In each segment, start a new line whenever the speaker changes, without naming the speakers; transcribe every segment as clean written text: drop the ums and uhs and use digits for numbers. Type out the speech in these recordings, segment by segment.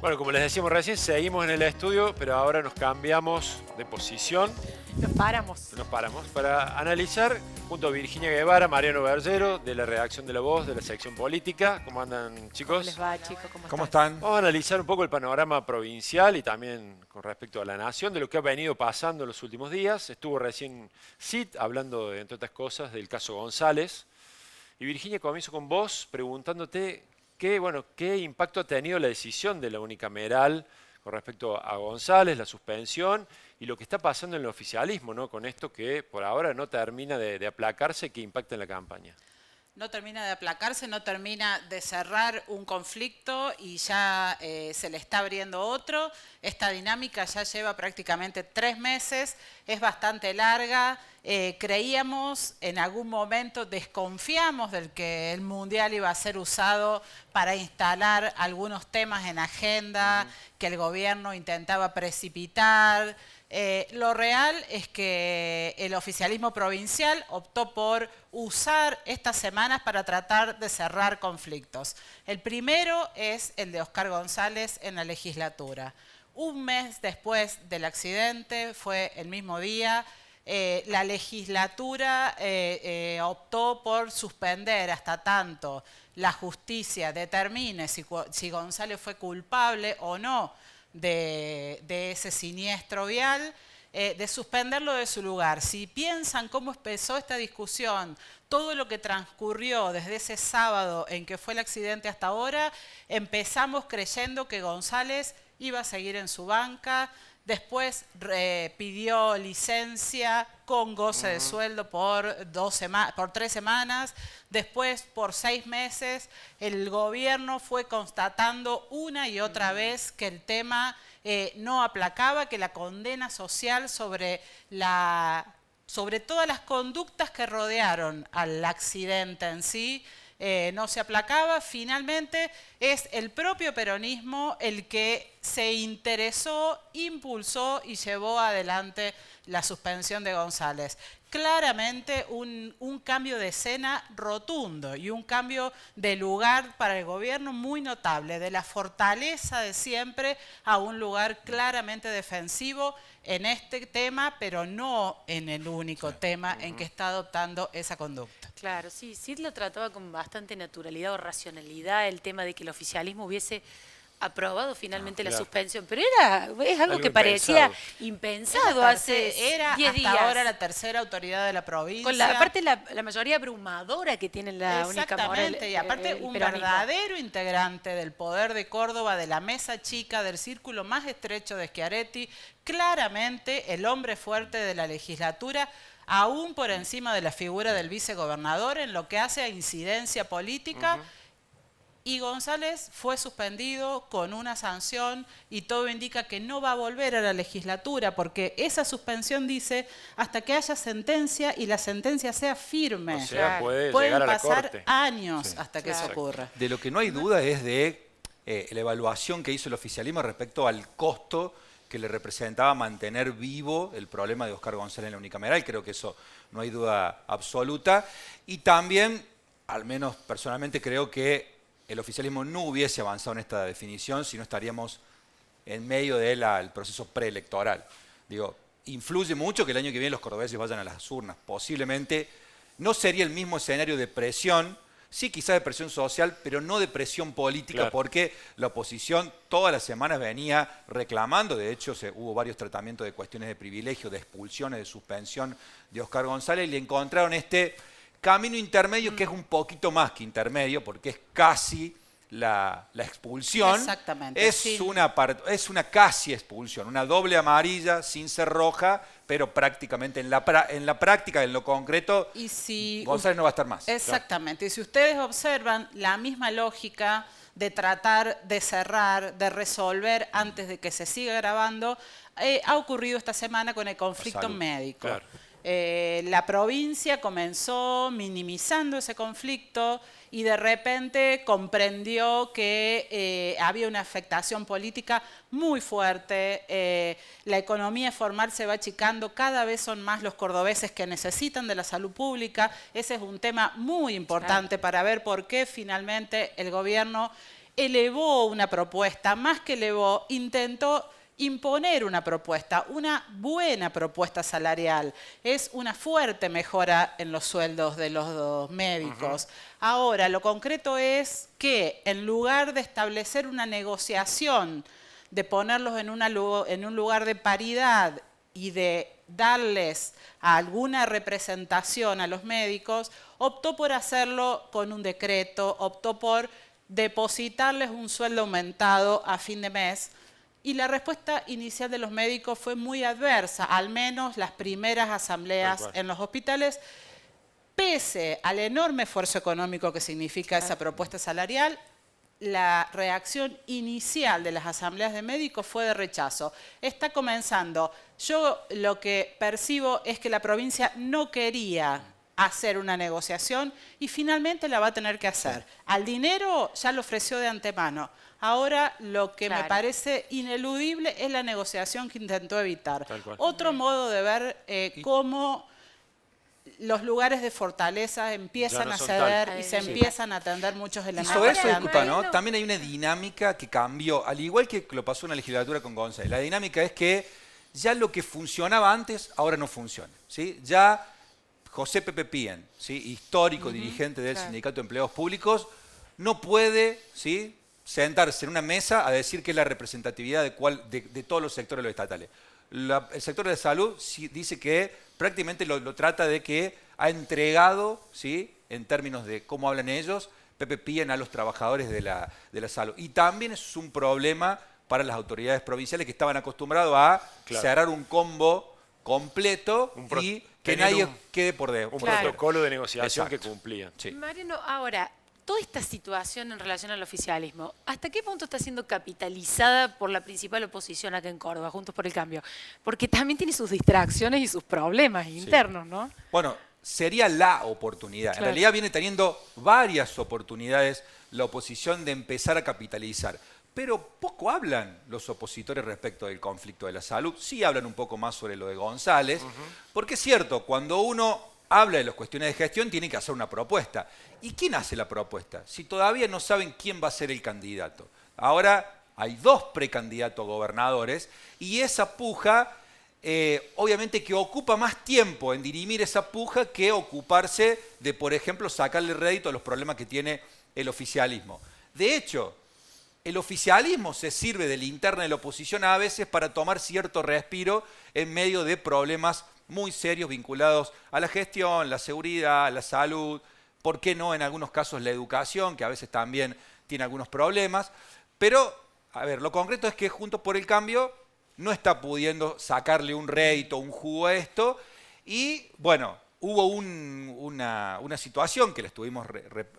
Bueno, como les decíamos recién, seguimos en el estudio, pero ahora nos cambiamos de posición.
Nos paramos.
Nos paramos para analizar junto a Virginia Guevara, Mariano Bergero, de la redacción de La Voz, de la sección política. ¿Cómo andan, chicos?
¿Cómo les va, chicos?
¿Cómo están?
Vamos a analizar un poco el panorama provincial y también con respecto a la nación, de lo que ha venido pasando en los últimos días. Estuvo recién Cid hablando, entre otras cosas, del caso González. Y Virginia, comienzo con vos preguntándote qué impacto ha tenido la decisión de la unicameral con respecto a González, la suspensión y lo que está pasando en el oficialismo, ¿no? Con esto que por ahora no termina de aplacarse, que impacta en la campaña.
No termina de aplacarse, no termina de cerrar un conflicto y ya se le está abriendo otro. Esta dinámica ya lleva prácticamente 3 meses, es bastante larga. Creíamos en algún momento, desconfiamos del que el Mundial iba a ser usado para instalar algunos temas en agenda que el gobierno intentaba precipitar. Lo real es que el oficialismo provincial optó por usar estas semanas para tratar de cerrar conflictos. El primero es el de Oscar González en la legislatura. Un mes después del accidente, fue el mismo día, la legislatura optó por suspender hasta tanto la justicia determine si González fue culpable o no de ese siniestro vial, de suspenderlo de su lugar. Si piensan cómo empezó esta discusión, todo lo que transcurrió desde ese sábado en que fue el accidente hasta ahora, empezamos creyendo que González iba a seguir en su banca. Después pidió licencia con goce de sueldo por 3 semanas. Después, por 6 meses, el gobierno fue constatando una y otra vez que el tema no aplacaba, que la condena social sobre todas las conductas que rodearon al accidente en sí, no se aplacaba. Finalmente es el propio peronismo el que se interesó, impulsó y llevó adelante la suspensión de González. Claramente un cambio de escena rotundo y un cambio de lugar para el gobierno muy notable, de la fortaleza de siempre a un lugar claramente defensivo en este tema, pero no en el único tema en que está adoptando esa conducta.
Claro, sí, Cid lo trataba con bastante naturalidad o racionalidad, el tema de que el oficialismo hubiese aprobado finalmente la suspensión, pero es algo que parecía impensado hace 10 días.
Hasta ahora la tercera autoridad de la provincia.
Con aparte la mayoría abrumadora que tiene la unicameral.
Exactamente, y aparte un verdadero integrante del Poder de Córdoba, de la mesa chica, del círculo más estrecho de Schiaretti, claramente el hombre fuerte de la legislatura, aún por encima de la figura del vicegobernador en lo que hace a incidencia política. Y González fue suspendido con una sanción y todo indica que no va a volver a la legislatura porque esa suspensión dice hasta que haya sentencia y la sentencia sea firme.
O sea, pueden
Pueden
llegar a la
pasar
corte.
años hasta que eso ocurra.
De lo que no hay duda es de la evaluación que hizo el oficialismo respecto al costo que le representaba mantener vivo el problema de Oscar González en la unicameral. Creo que eso no hay duda absoluta. Y también, al menos personalmente, creo que el oficialismo no hubiese avanzado en esta definición si no estaríamos en medio del proceso preelectoral. Digo, influye mucho que el año que viene los cordobeses vayan a las urnas. Posiblemente no sería el mismo escenario de presión, sí quizás de presión social, pero no de presión política, porque la oposición todas las semanas venía reclamando, de hecho hubo varios tratamientos de cuestiones de privilegio, de expulsiones, de suspensión de Oscar González, y le encontraron este camino intermedio que es un poquito más que intermedio, porque es casi la expulsión.
Exactamente.
Es una casi expulsión, una doble amarilla sin ser roja, pero prácticamente en la práctica, en lo concreto, González no va a estar más.
Exactamente. Y si ustedes observan la misma lógica de tratar de cerrar, de resolver antes de que se siga grabando, ha ocurrido esta semana con el conflicto médico.
Claro.
La provincia comenzó minimizando ese conflicto y de repente comprendió que había una afectación política muy fuerte. La economía formal se va achicando, cada vez son más los cordobeses que necesitan de la salud pública. Ese es un tema muy importante para ver por qué finalmente el gobierno elevó una propuesta, más que elevó, intentó imponer una propuesta, una buena propuesta salarial. Es una fuerte mejora en los sueldos de los médicos. Ahora, lo concreto es que en lugar de establecer una negociación, de ponerlos en un lugar de paridad y de darles alguna representación a los médicos, optó por hacerlo con un decreto, optó por depositarles un sueldo aumentado a fin de mes. Y la respuesta inicial de los médicos fue muy adversa, al menos las primeras asambleas en los hospitales, pese al enorme esfuerzo económico que significa esa propuesta salarial. La reacción inicial de las asambleas de médicos fue de rechazo. Está comenzando. Yo lo que percibo es que la provincia no quería hacer una negociación y finalmente la va a tener que hacer. Al dinero ya lo ofreció de antemano. Ahora lo que me parece ineludible es la negociación que intentó evitar. Otro modo de ver cómo los lugares de fortaleza empiezan a ceder y se empiezan a atender muchos elementos.
Y sobre eso, disculpa, ¿no? También hay una dinámica que cambió, al igual que lo pasó en la legislatura con González. La dinámica es que ya lo que funcionaba antes, ahora no funciona, ¿sí? Ya José Pepe Pien, ¿sí? Histórico dirigente del Sindicato de Empleados Públicos, no puede, ¿sí?, sentarse en una mesa a decir que es la representatividad de todos los sectores de los estatales. El sector de salud dice que prácticamente lo trata de que ha entregado, ¿sí?, en términos de cómo hablan ellos, Pepe Pien a los trabajadores de la salud. Y también es un problema para las autoridades provinciales que estaban acostumbrados a cerrar un combo completo y que nadie quede por debajo.
Un protocolo de negociación que cumplían.
Sí. Mariano, ahora, toda esta situación en relación al oficialismo, ¿hasta qué punto está siendo capitalizada por la principal oposición acá en Córdoba, Juntos por el Cambio? Porque también tiene sus distracciones y sus problemas internos, ¿no?
Bueno, sería la oportunidad. En realidad viene teniendo varias oportunidades la oposición de empezar a capitalizar. Pero poco hablan los opositores respecto del conflicto de la salud. Sí hablan un poco más sobre lo de González. Porque es cierto, cuando uno habla de las cuestiones de gestión, tiene que hacer una propuesta. ¿Y quién hace la propuesta? Si todavía no saben quién va a ser el candidato. Ahora hay 2 precandidatos gobernadores y esa puja, obviamente que ocupa más tiempo en dirimir esa puja que ocuparse de, por ejemplo, sacarle rédito a los problemas que tiene el oficialismo. De hecho, el oficialismo se sirve de la interna de la oposición a veces para tomar cierto respiro en medio de problemas muy serios vinculados a la gestión, la seguridad, la salud, ¿por qué no en algunos casos la educación, que a veces también tiene algunos problemas? Pero, a ver, lo concreto es que Juntos por el Cambio no está pudiendo sacarle un rédito, un jugo a esto, y bueno, hubo una situación que la estuvimos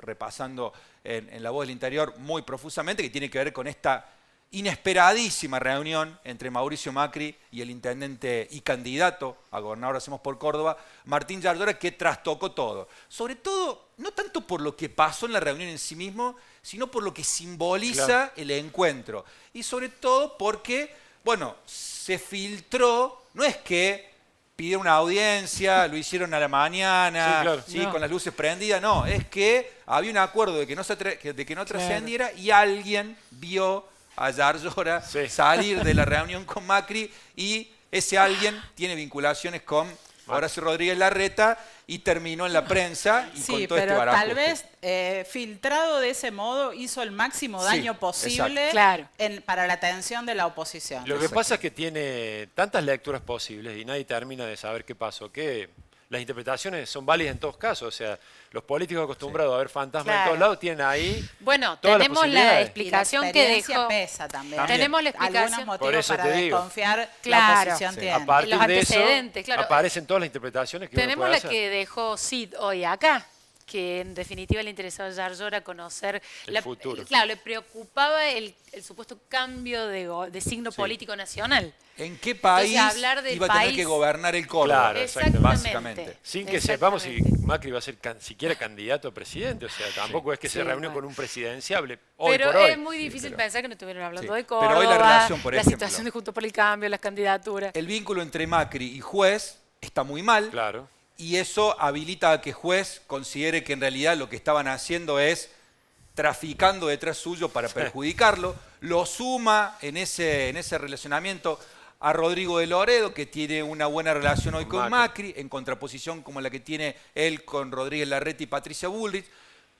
repasando en La Voz del Interior muy profusamente, que tiene que ver con esta inesperadísima reunión entre Mauricio Macri y el intendente y candidato a gobernador Hacemos por Córdoba, Martín Yarlora, que trastocó todo. Sobre todo, no tanto por lo que pasó en la reunión en sí mismo, sino por lo que simboliza el encuentro. Y sobre todo porque, bueno, se filtró, no es que pidieron una audiencia, lo hicieron a la mañana, con las luces prendidas, no, es que había un acuerdo de que no trascendiera y alguien vio a Yarlora salir de la reunión con Macri y ese alguien tiene vinculaciones con Horacio Rodríguez Larreta y terminó en la prensa y con todo este barajuste.
Tal vez filtrado de ese modo hizo el máximo daño posible para la atención de la oposición.
Lo que pasa es que tiene tantas lecturas posibles y nadie termina de saber qué pasó, que las interpretaciones son válidas en todos casos. O sea, los políticos acostumbrados a ver fantasmas en todos lados tienen ahí.
Bueno, tenemos la explicación que dejó.
Pesa también.
Tenemos la explicación.
Algunos motivos para desconfiar la oposición tiene.
A partir
los antecedentes,
de eso, aparecen todas las interpretaciones que
tenemos
uno puede
la
hacer.
que dejó Cid hoy acá, que en definitiva le interesaba a Yarlora conocer
el futuro.
Claro, le preocupaba el supuesto cambio de signo político nacional.
¿En qué país iba a tener que gobernar el Córdoba?
Claro,
básicamente.
Sin que sepamos si Macri va a ser siquiera candidato a presidente. O sea, tampoco es que se reunió con un presidenciable hoy
pero
por hoy.
es muy difícil pensar que no estuvieron hablando de
Pero hoy
Córdoba,
la relación, por ejemplo,
situación de Juntos por el Cambio, las candidaturas.
El vínculo entre Macri y Juez está muy mal.
Claro.
Y eso habilita a que Juez considere que en realidad lo que estaban haciendo es traficando detrás suyo para perjudicarlo, lo suma en ese relacionamiento a Rodrigo de Loredo, que tiene una buena relación hoy con Macri, en contraposición como la que tiene él con Rodríguez Larreta y Patricia Bullrich.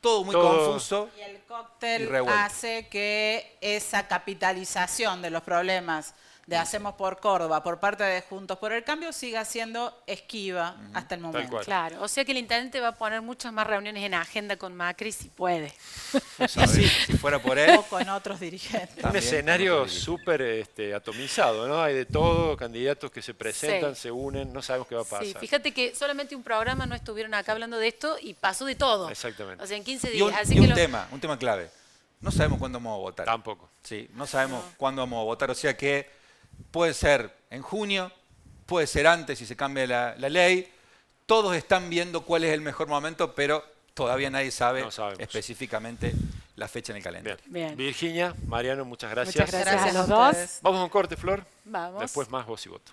Todo muy confuso.
Y el cóctel hace que esa capitalización de los problemas de Hacemos por Córdoba por parte de Juntos por el Cambio siga siendo esquiva hasta el momento.
Claro, o sea que el intendente va a poner muchas más reuniones en agenda con Macri si puede.
Sí, si fuera por él.
O con otros dirigentes.
Un escenario súper atomizado, ¿no? Hay de todo, candidatos que se presentan, se unen, no sabemos qué va a pasar.
Sí, fíjate que solamente un programa no estuvieron acá hablando de esto y pasó de todo.
Exactamente.
O sea, en 15
Y
días.
un tema clave. No sabemos cuándo vamos a votar.
Tampoco.
Sí, no sabemos cuándo vamos a votar, o sea que puede ser en junio, puede ser antes si se cambia la ley. Todos están viendo cuál es el mejor momento, pero todavía nadie sabe específicamente la fecha en el calendario.
Bien. Virginia, Mariano, muchas gracias.
Muchas gracias a los dos.
Vamos a un corte, Flor.
Vamos.
Después más Voz y Voto.